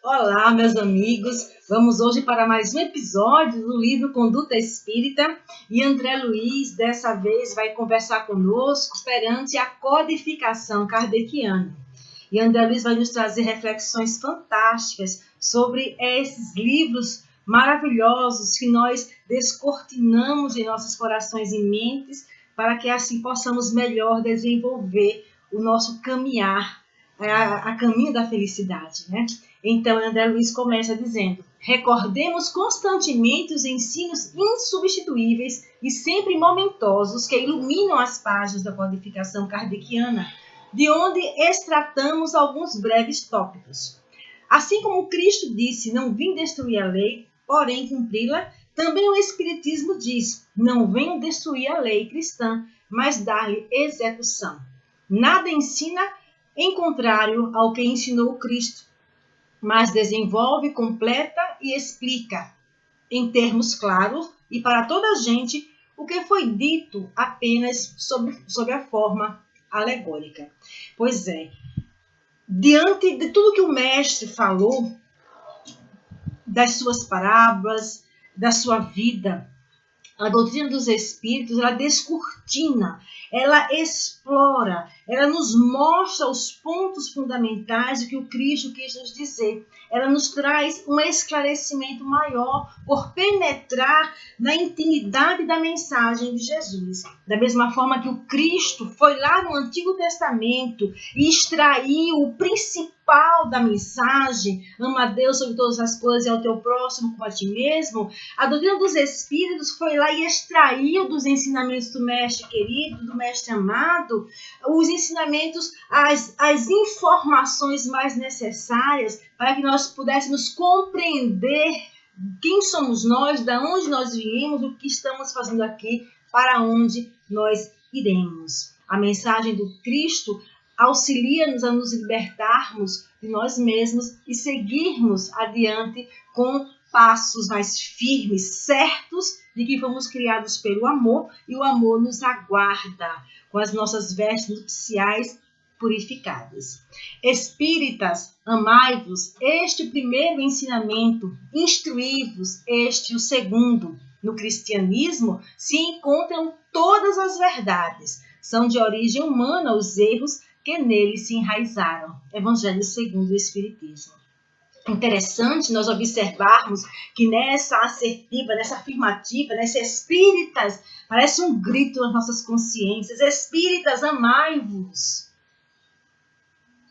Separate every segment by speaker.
Speaker 1: Olá, meus amigos. Vamos hoje para mais um episódio do livro Conduta Espírita. E André Luiz, dessa vez, vai conversar conosco perante a codificação kardeciana. E André Luiz vai nos trazer reflexões fantásticas sobre esses livros maravilhosos que nós descortinamos em nossos corações e mentes para que assim possamos melhor desenvolver o nosso caminhar, a caminho da felicidade, né? Então, André Luiz começa dizendo: recordemos constantemente os ensinos insubstituíveis e sempre momentosos que iluminam as páginas da codificação kardeciana, de onde extratamos alguns breves tópicos. Assim como Cristo disse: não vim destruir a lei, porém cumpri-la, também o Espiritismo diz: não venho destruir a lei cristã, mas dar-lhe execução. Nada ensina em contrário ao que ensinou Cristo, mas desenvolve, completa e explica, em termos claros e para toda a gente, o que foi dito apenas sob a forma alegórica. Pois é, diante de tudo que o mestre falou, das suas parábolas, da sua vida, a doutrina dos Espíritos, ela descortina, ela explora, ela nos mostra os pontos fundamentais do que o Cristo quis nos dizer. Ela nos traz um esclarecimento maior por penetrar na intimidade da mensagem de Jesus. Da mesma forma que o Cristo foi lá no Antigo Testamento e extraiu o principal da mensagem, ama a Deus sobre todas as coisas e ao teu próximo como a ti mesmo, a doutrina dos Espíritos foi lá e extraiu dos ensinamentos do mestre querido, do mestre amado, os ensinamentos, as informações mais necessárias para que nós pudéssemos compreender quem somos nós, de onde nós viemos, o que estamos fazendo aqui, para onde nós iremos. A mensagem do Cristo auxilia-nos a nos libertarmos de nós mesmos e seguirmos adiante com passos mais firmes, certos de que fomos criados pelo amor e o amor nos aguarda com as nossas vestes nupciais purificadas. Espíritas, amai-vos, este primeiro ensinamento, instruí-vos, este o segundo. No cristianismo se encontram todas as verdades, são de origem humana os erros que nele se enraizaram. Evangelho segundo o Espiritismo. Interessante nós observarmos que nessa assertiva, nessa afirmativa, nessa espíritas, parece um grito nas nossas consciências: espíritas, amai-vos,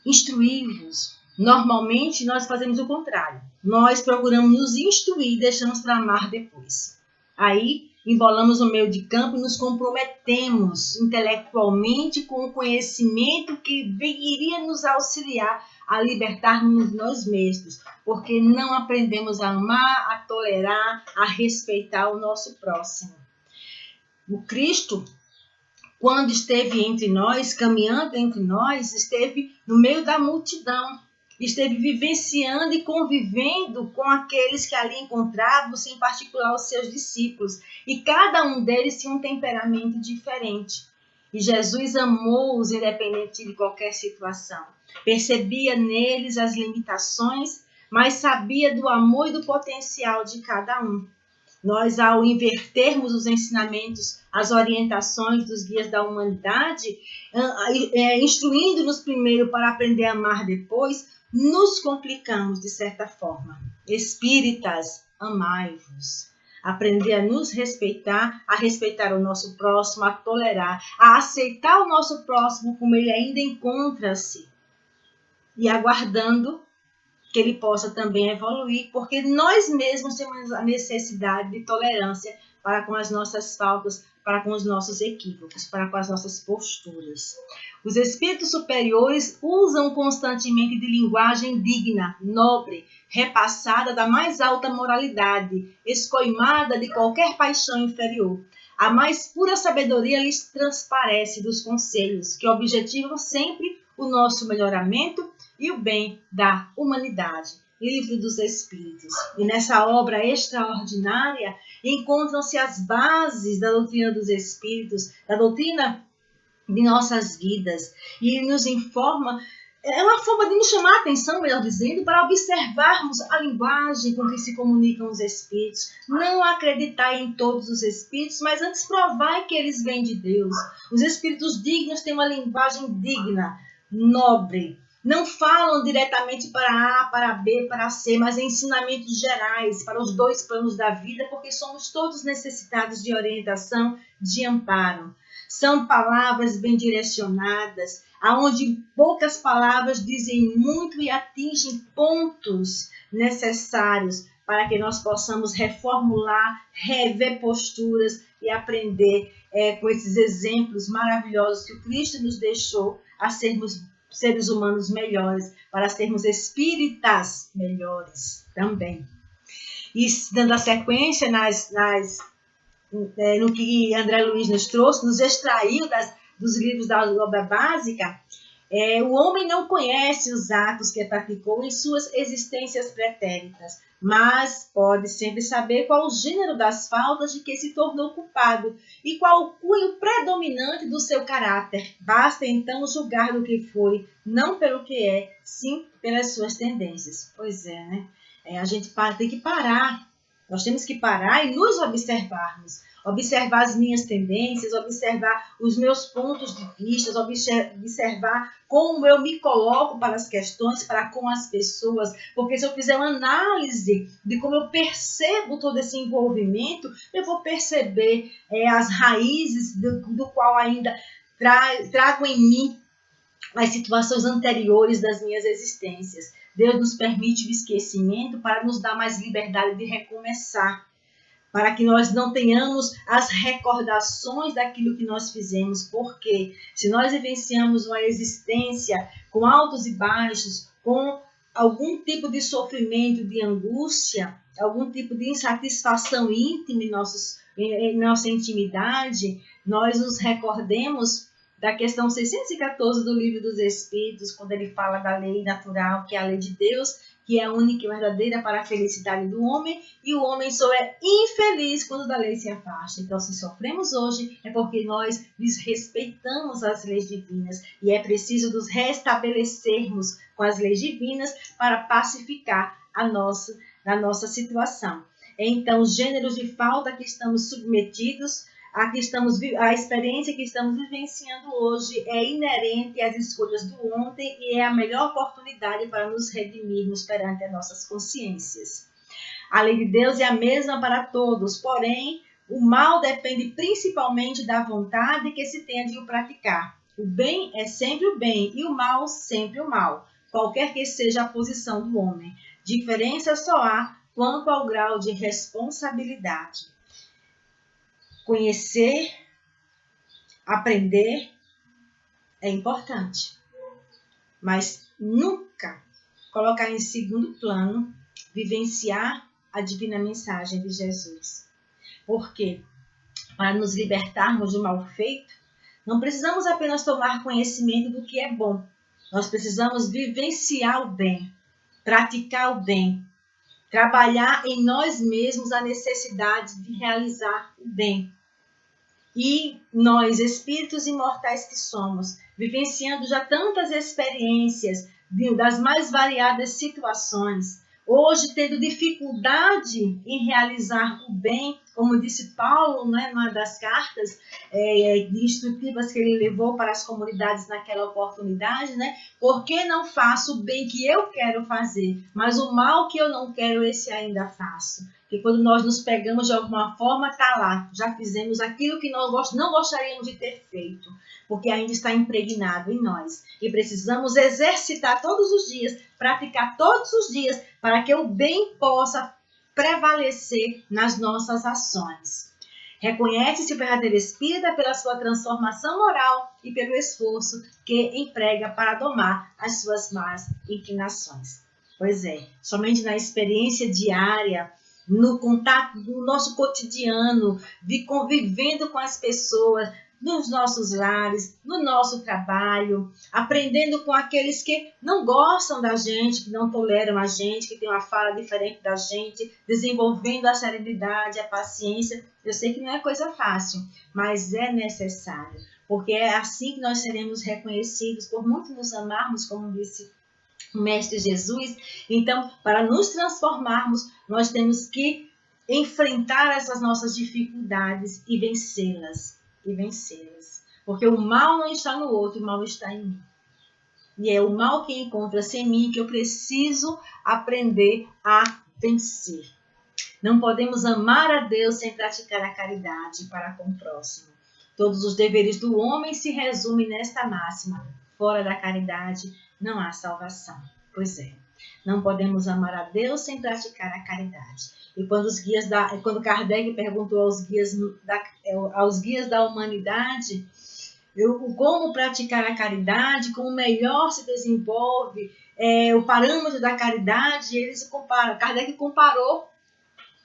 Speaker 1: instruí-vos. Normalmente nós fazemos o contrário. Nós procuramos nos instruir e deixamos para amar depois. Aí embolamos o meio de campo e nos comprometemos intelectualmente com o conhecimento que iria nos auxiliar a libertarmos de nós mesmos, porque não aprendemos a amar, a tolerar, a respeitar o nosso próximo. O Cristo, quando esteve entre nós, caminhando entre nós, esteve no meio da multidão, esteve vivenciando e convivendo com aqueles que ali encontravam-se, em particular os seus discípulos, e cada um deles tinha um temperamento diferente. E Jesus amou-os independente de qualquer situação. Percebia neles as limitações, mas sabia do amor e do potencial de cada um. Nós, ao invertermos os ensinamentos, as orientações dos guias da humanidade, instruindo-nos primeiro para aprender a amar depois, nos complicamos de certa forma. Espíritas, amai-vos. Aprender a nos respeitar, a respeitar o nosso próximo, a tolerar, a aceitar o nosso próximo como ele ainda encontra-se e aguardando que ele possa também evoluir, porque nós mesmos temos a necessidade de tolerância para com as nossas faltas, para com os nossos equívocos, para com as nossas posturas. Os espíritos superiores usam constantemente de linguagem digna, nobre, repassada da mais alta moralidade, escoimada de qualquer paixão inferior. A mais pura sabedoria lhes transparece dos conselhos, que objetivam sempre o nosso melhoramento e o bem da humanidade. Livro dos Espíritos. E nessa obra extraordinária encontram-se as bases da doutrina dos Espíritos, da doutrina de nossas vidas. E ele nos informa é uma forma de nos chamar a atenção, melhor dizendo, para observarmos a linguagem com que se comunicam os espíritos. Não acreditar em todos os espíritos, mas antes provar que eles vêm de Deus. Os espíritos dignos têm uma linguagem digna, nobre. Não falam diretamente para A, para B, para C, mas em ensinamentos gerais para os dois planos da vida, porque somos todos necessitados de orientação, de amparo. São palavras bem direcionadas, aonde poucas palavras dizem muito e atingem pontos necessários para que nós possamos reformular, rever posturas e aprender com esses exemplos maravilhosos que o Cristo nos deixou a sermos seres humanos melhores, para sermos espíritas melhores também. E dando a sequência no que André Luiz nos trouxe, nos extraiu dos livros da obra básica, o homem não conhece os atos que praticou em suas existências pretéritas, mas pode sempre saber qual o gênero das faltas de que se tornou culpado e qual o cunho predominante do seu caráter. Basta então julgar do que foi, não pelo que é, sim pelas suas tendências. Pois é, né? A gente tem que parar. Nós temos que parar e nos observarmos. Observar as minhas tendências, observar os meus pontos de vista, observar como eu me coloco para as questões, para com as pessoas. Porque se eu fizer uma análise de como eu percebo todo esse envolvimento, eu vou perceber as raízes do qual ainda trago em mim as situações anteriores das minhas existências. Deus nos permite o esquecimento para nos dar mais liberdade de recomeçar, para que nós não tenhamos as recordações daquilo que nós fizemos, porque se nós vivenciamos uma existência com altos e baixos, com algum tipo de sofrimento, de angústia, algum tipo de insatisfação íntima em nossa intimidade, nós nos recordemos da questão 614 do Livro dos Espíritos, quando ele fala da lei natural, que é a lei de Deus, que é a única e verdadeira para a felicidade do homem, e o homem só é infeliz quando da lei se afasta. Então, se sofremos hoje, é porque nós desrespeitamos as leis divinas, e é preciso nos restabelecermos com as leis divinas para pacificar a nossa situação. Então, os gêneros de falta que estamos submetidos, a experiência que estamos vivenciando hoje é inerente às escolhas do ontem e é a melhor oportunidade para nos redimirmos perante as nossas consciências. A lei de Deus é a mesma para todos, porém, o mal depende principalmente da vontade que se tenha de o praticar. O bem é sempre o bem e o mal sempre o mal, qualquer que seja a posição do homem. Diferença só há quanto ao grau de responsabilidade. Conhecer, aprender é importante, mas nunca colocar em segundo plano vivenciar a divina mensagem de Jesus. Porque para nos libertarmos do mal feito, não precisamos apenas tomar conhecimento do que é bom, nós precisamos vivenciar o bem, praticar o bem, trabalhar em nós mesmos a necessidade de realizar o bem. E nós, espíritos imortais que somos, vivenciando já tantas experiências das mais variadas situações, hoje tendo dificuldade em realizar o bem, como disse Paulo, né, numa das cartas instrutivas que ele levou para as comunidades naquela oportunidade, né? Por que não faço o bem que eu quero fazer, mas o mal que eu não quero, esse ainda faço? Porque quando nós nos pegamos de alguma forma, está lá, já fizemos aquilo que não gostaríamos de ter feito, porque ainda está impregnado em nós. E precisamos exercitar todos os dias, praticar todos os dias, para que o bem possa prevalecer nas nossas ações. Reconhece-se o verdadeiro espírita pela sua transformação moral e pelo esforço que emprega para domar as suas más inclinações. Pois é, somente na experiência diária, no contato do nosso cotidiano, de convivendo com as pessoas, nos nossos lares, no nosso trabalho, aprendendo com aqueles que não gostam da gente, que não toleram a gente, que tem uma fala diferente da gente, desenvolvendo a serenidade, a paciência. Eu sei que não é coisa fácil, mas é necessário, porque é assim que nós seremos reconhecidos, por muito nos amarmos, como disse o Mestre Jesus. Então, para nos transformarmos, nós temos que enfrentar essas nossas dificuldades e vencê-las. Porque o mal não está no outro, o mal está em mim. E é o mal que encontra-se em mim que eu preciso aprender a vencer. Não podemos amar a Deus sem praticar a caridade para com o próximo. Todos os deveres do homem se resumem nesta máxima: fora da caridade não há salvação. Pois é, não podemos amar a Deus sem praticar a caridade. E quando Kardec perguntou aos guias da humanidade como praticar a caridade, como melhor se desenvolve o parâmetro da caridade, Kardec comparou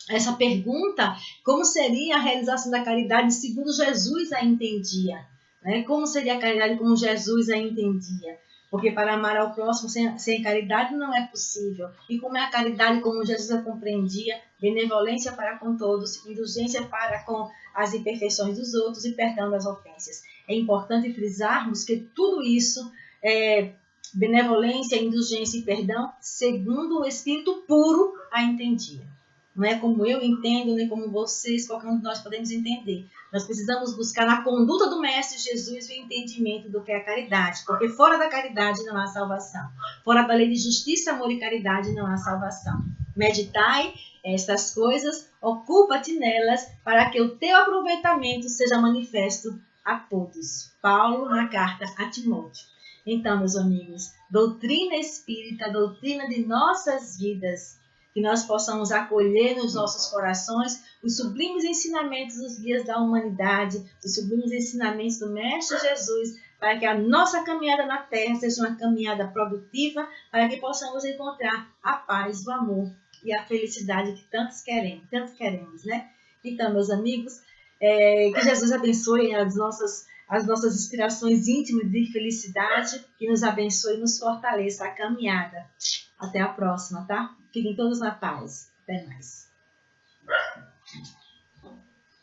Speaker 1: essa pergunta, como seria a realização da caridade segundo Jesus a entendia. Né? Como seria a caridade como Jesus a entendia? Porque para amar ao próximo sem caridade não é possível. E como é a caridade como Jesus a compreendia? Benevolência para com todos, indulgência para com as imperfeições dos outros e perdão das ofensas. É importante frisarmos que tudo isso, benevolência, indulgência e perdão, segundo o Espírito puro a entendia. Não é como eu entendo, nem como vocês, qualquer um de nós podemos entender. Nós precisamos buscar na conduta do Mestre Jesus o entendimento do que é a caridade, porque fora da caridade não há salvação. Fora da lei de justiça, amor e caridade não há salvação. Meditai estas coisas, ocupa-te nelas, para que o teu aproveitamento seja manifesto a todos. Paulo, na carta a Timóteo. Então, meus amigos, doutrina espírita, doutrina de nossas vidas, que nós possamos acolher nos nossos corações os sublimes ensinamentos dos guias da humanidade, os sublimes ensinamentos do Mestre Jesus, para que a nossa caminhada na Terra seja uma caminhada produtiva, para que possamos encontrar a paz, o amor e a felicidade que tanto queremos, né? Então, meus amigos, que Jesus abençoe as nossas inspirações íntimas de felicidade, que nos abençoe e nos fortaleça a caminhada. Até a próxima, tá? Fiquem todos na paz. Até mais.